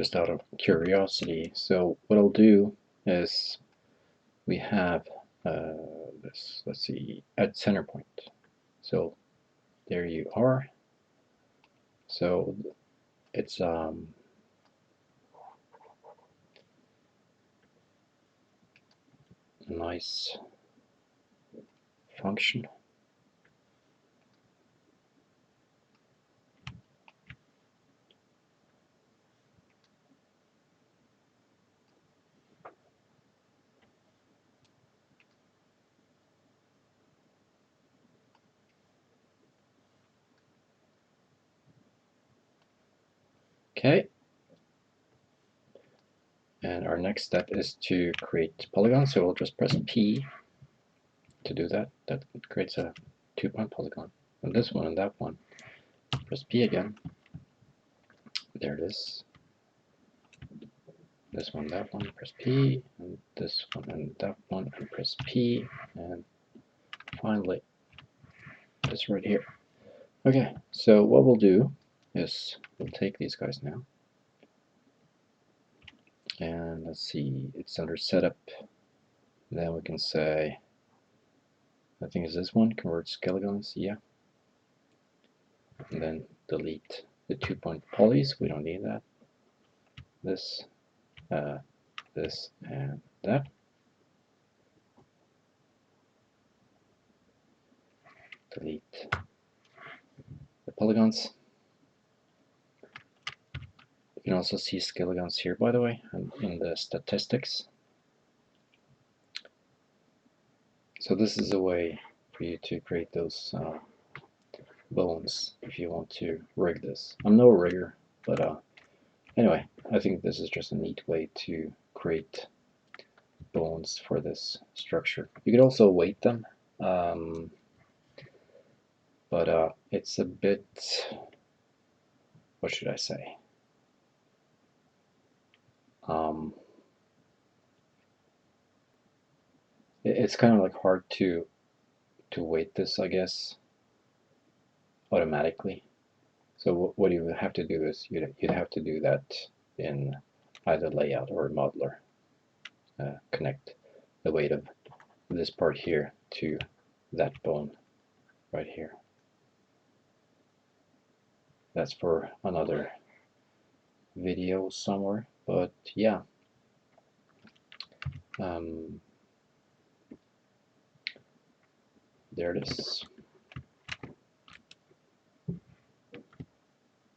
just out of curiosity. So what I'll do is we have this, let's see, at center point. So there you are. So it's a nice function. Okay. And our next step is to create polygons. So we'll just press P to do that. That creates a 2-point polygon. And this one and that one. Press P again. There it is. This one, that one, press P, and this one and that one, and press P, and finally this right here. Okay, so what we'll do is we'll take these guys now, and let's see, it's under setup. Then we can say, I think it's this one, convert Skelegons, yeah. And then delete the 2-point polys, we don't need that. This, this, and that. Delete the polygons. You can also see Skelegons here, by the way, in the statistics. So this is a way for you to create those bones if you want to rig this. I'm no rigger, but anyway, I think this is just a neat way to create bones for this structure. You could also weight them, but it's a bit, what should I say? It's kind of like hard to weight this, I guess, automatically. So what you would have to do is you'd have to do that in either layout or modeler. Connect the weight of this part here to that bone right here. That's for another video somewhere, but yeah. There it is.